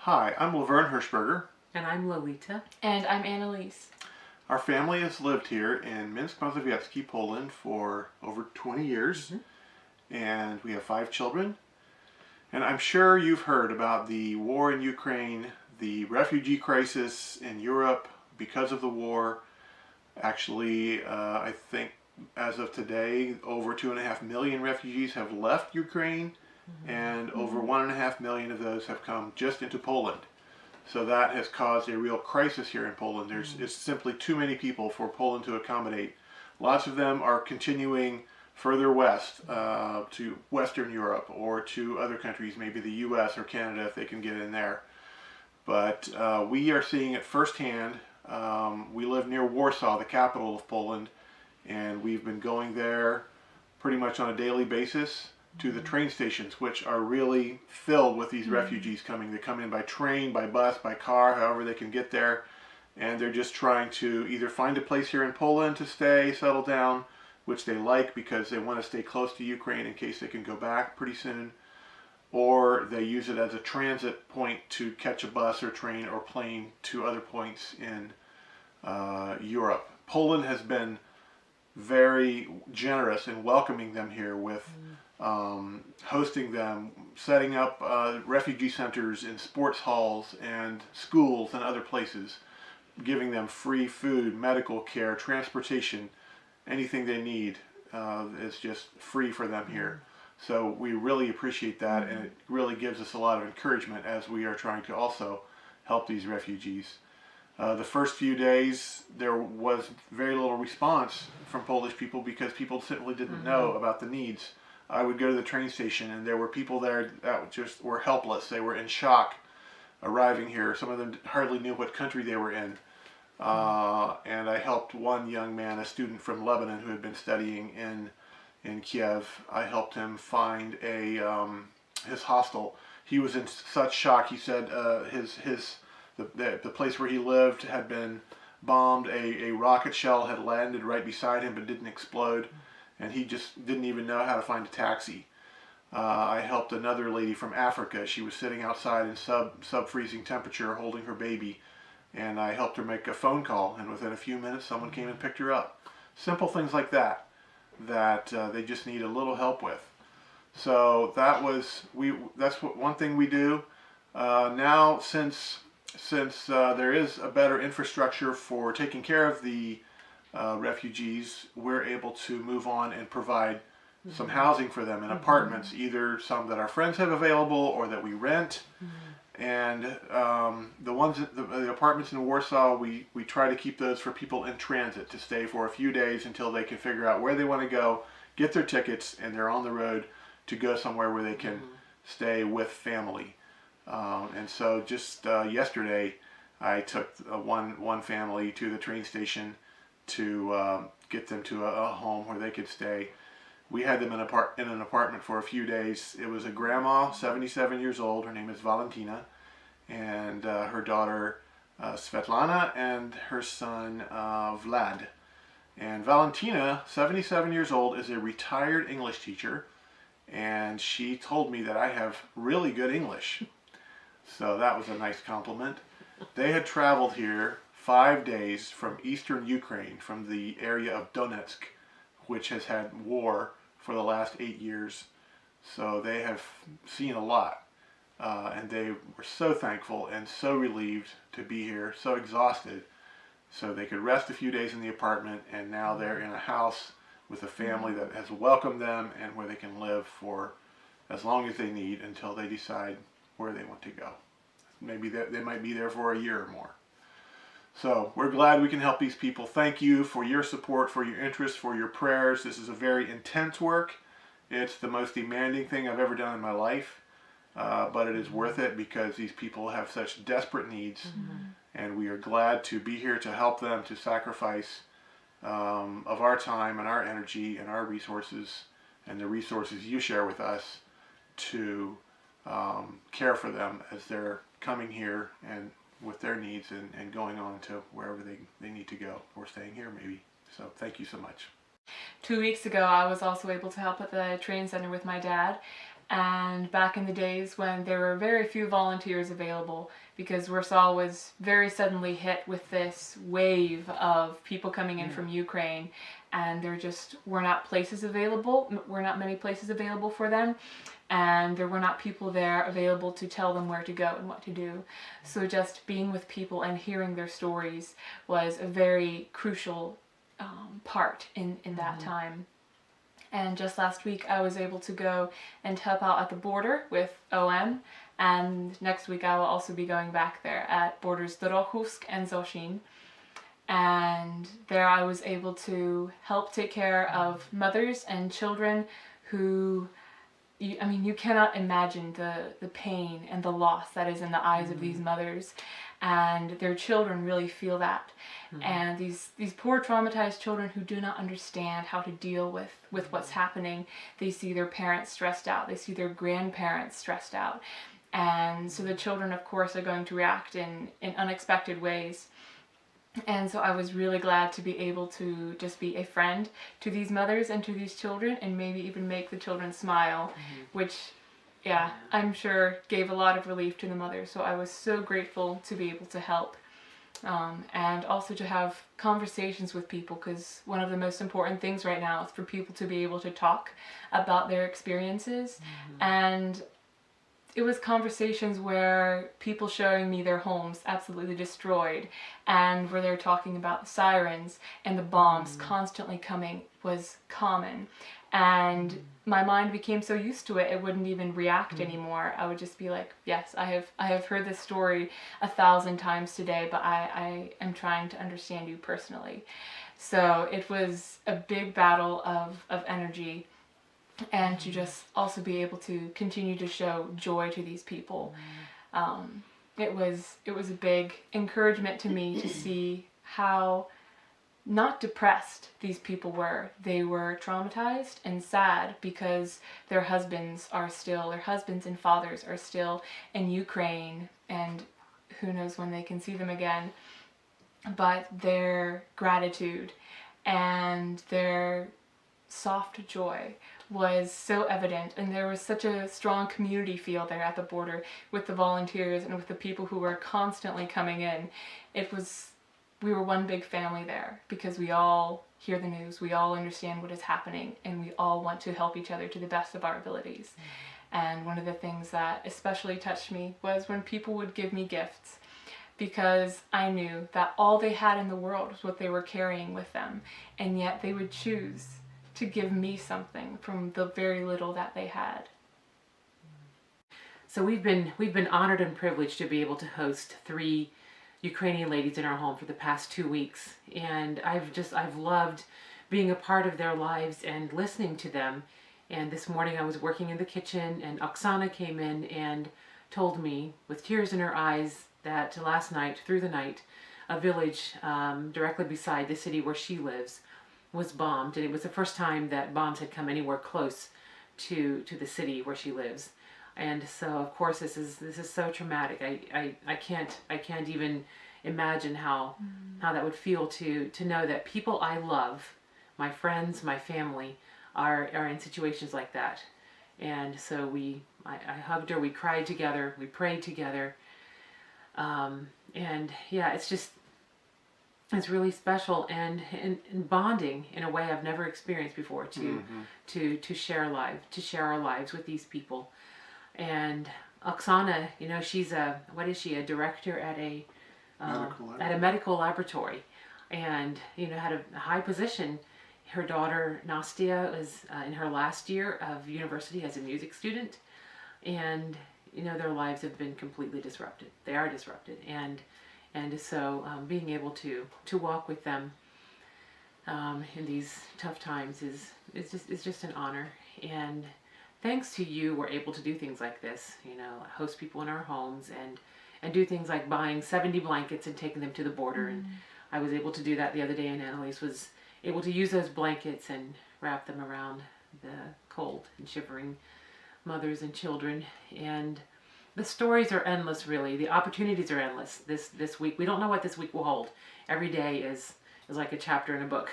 Hi, I'm Laverne Hirschberger. And I'm Lolita. And I'm Annalise. Our family has lived here in Minsk, Mazowiecki, Poland for over 20 years, and we have 5 children. And I'm sure you've heard about the war in Ukraine, the refugee crisis in Europe because of the war. Actually, I think as of today, over 2.5 million refugees have left Ukraine, and over 1.5 million of those have come just into Poland. So that has caused a real crisis here in Poland. It's simply too many people for Poland to accommodate. Lots of them are continuing further west to Western Europe or to other countries, maybe the U.S. or Canada if they can get in there. But we are seeing it firsthand. We live near Warsaw, the capital of Poland, and we've been going there pretty much on a daily basis to the train stations, which are really filled with these refugees coming. They come in by train, by bus, by car, however they can get there. And they're just trying to either find a place here in Poland to stay, settle down, which they like because they want to stay close to Ukraine in case they can go back pretty soon. Or they use it as a transit point to catch a bus or train or plane to other points in Europe. Poland has been very generous in welcoming them here with hosting them, setting up refugee centers in sports halls and schools and other places, giving them free food, medical care, transportation, anything they need is just free for them here. So we really appreciate that, and it really gives us a lot of encouragement as we are trying to also help these refugees. The first few days there was very little response from Polish people because people simply didn't know about the needs. I would go to the train station and there were people there that just were helpless. They were in shock arriving here. Some of them hardly knew what country they were in. And I helped one young man, a student from Lebanon who had been studying in Kiev. I helped him find his hostel. He was in such shock. He said the place where he lived had been bombed. A rocket shell had landed right beside him but didn't explode, and he just didn't even know how to find a taxi. I helped another lady from Africa. She was sitting outside in sub-freezing temperature holding her baby, and I helped her make a phone call, and within a few minutes someone came and picked her up. Simple things like that they just need a little help with. So that's one thing we do. Now since there is a better infrastructure for taking care of the refugees, we're able to move on and provide some housing for them in apartments, either some that our friends have available or that we rent. And the apartments in Warsaw, we try to keep those for people in transit to stay for a few days until they can figure out where they want to go, get their tickets, and they're on the road to go somewhere where they can stay with family. And so just yesterday, I took one family to the train station to get them to a home where they could stay. We had them in an apartment for a few days. It was a grandma, 77 years old. Her name is Valentina, and her daughter Svetlana, and her son Vlad. And Valentina, 77 years old, is a retired English teacher, and she told me that I have really good English. So that was a nice compliment. They had traveled here 5 days from eastern Ukraine, from the area of Donetsk, which has had war for the last 8 years. So they have seen a lot. And they were so thankful and so relieved to be here, so exhausted. So they could rest a few days in the apartment, and now they're in a house with a family that has welcomed them and where they can live for as long as they need until they decide where they want to go. Maybe they might be there for a year or more. So we're glad we can help these people. Thank you for your support, for your interest, for your prayers. This is a very intense work. It's the most demanding thing I've ever done in my life, but it is worth it because these people have such desperate needs, and we are glad to be here to help them, to sacrifice of our time and our energy and our resources and the resources you share with us to care for them as they're coming here and with their needs and going on to wherever they need to go, or staying here maybe. So thank you so much. 2 weeks ago, I was also able to help at the training center with my dad, And back in the days when there were very few volunteers available, because Warsaw was very suddenly hit with this wave of people coming in from Ukraine, and there just were not places available, were not many places available for them, and there were not people there available to tell them where to go and what to do. So just being with people and hearing their stories was a very crucial part in that time. And just last week I was able to go and help out at the border with OM, and next week I will also be going back there at borders Dorohusk and Zoshin. And there I was able to help take care of mothers and children who, you cannot imagine the pain and the loss that is in the eyes of these mothers, and their children really feel that. And these poor traumatized children who do not understand how to deal with what's happening, they see their parents stressed out, they see their grandparents stressed out, and so the children of course are going to react in unexpected ways. And so I was really glad to be able to just be a friend to these mothers and to these children, and maybe even make the children smile, which, I'm sure gave a lot of relief to the mothers. So I was so grateful to be able to help. And also to have conversations with people, because one of the most important things right now is for people to be able to talk about their experiences. And it was conversations where people showing me their homes absolutely destroyed, and where they're talking about the sirens and the bombs constantly coming was common. And my mind became so used to it, it wouldn't even react anymore. I would just be like, yes, I have heard this story 1,000 times today, but I am trying to understand you personally. So it was a big battle of energy, and to just also be able to continue to show joy to these people. It was a big encouragement to me to see how not depressed these people were. They were traumatized and sad because their husbands and fathers are still in Ukraine, and who knows when they can see them again. But their gratitude and their soft joy was so evident, and there was such a strong community feel there at the border with the volunteers and with the people who were constantly coming in. We were one big family there, because we all hear the news, we all understand what is happening, and we all want to help each other to the best of our abilities. And one of the things that especially touched me was when people would give me gifts, because I knew that all they had in the world was what they were carrying with them, and yet they would choose to give me something from the very little that they had. So we've been honored and privileged to be able to host 3 Ukrainian ladies in our home for the past 2 weeks, and I've loved being a part of their lives and listening to them. And this morning I was working in the kitchen, and Oksana came in and told me with tears in her eyes that last night, through the night, a village directly beside the city where she lives was bombed, and it was the first time that bombs had come anywhere close to the city where she lives. And so of course this is so traumatic. I can't even imagine how that would feel to know that people I love, my friends, my family, are in situations like that. And so I hugged her, we cried together, we prayed together, and yeah, it's really special and bonding in a way I've never experienced before, to share our lives with these people. And Oksana, she's a director at a medical laboratory, and had a high position. Her daughter Nastia is in her last year of university as a music student, and their lives have been completely disrupted. They are disrupted, and so being able to walk with them in these tough times is just an honor. And thanks to you, we're able to do things like this, host people in our homes and do things like buying 70 blankets and taking them to the border. And I was able to do that the other day, and Annalise was able to use those blankets and wrap them around the cold and shivering mothers and children. And the stories are endless, really. The opportunities are endless this week. We don't know what this week will hold. Every day is like a chapter in a book.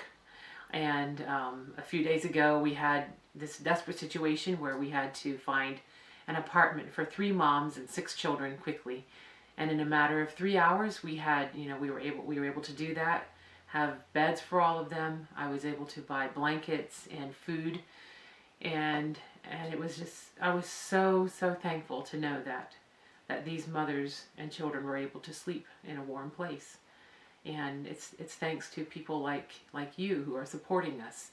And a few days ago we had this desperate situation where we had to find an apartment for 3 moms and 6 children quickly. And in a matter of 3 hours, we were able to do that, have beds for all of them. I was able to buy blankets and food, and it was just, I was so thankful to know that these mothers and children were able to sleep in a warm place. And it's thanks to people like you who are supporting us,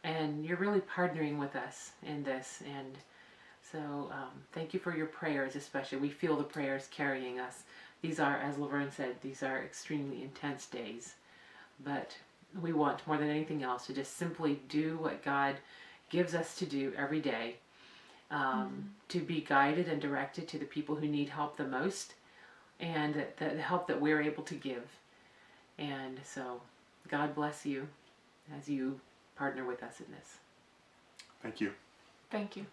and you're really partnering with us in this. And so thank you for your prayers, especially. We feel the prayers carrying us. These are, as Laverne said, these are extremely intense days. But we want, more than anything else, to just simply do what God gives us to do every day, to be guided and directed to the people who need help the most, and the help that we're able to give. And so God bless you as you partner with us in this. Thank you. Thank you.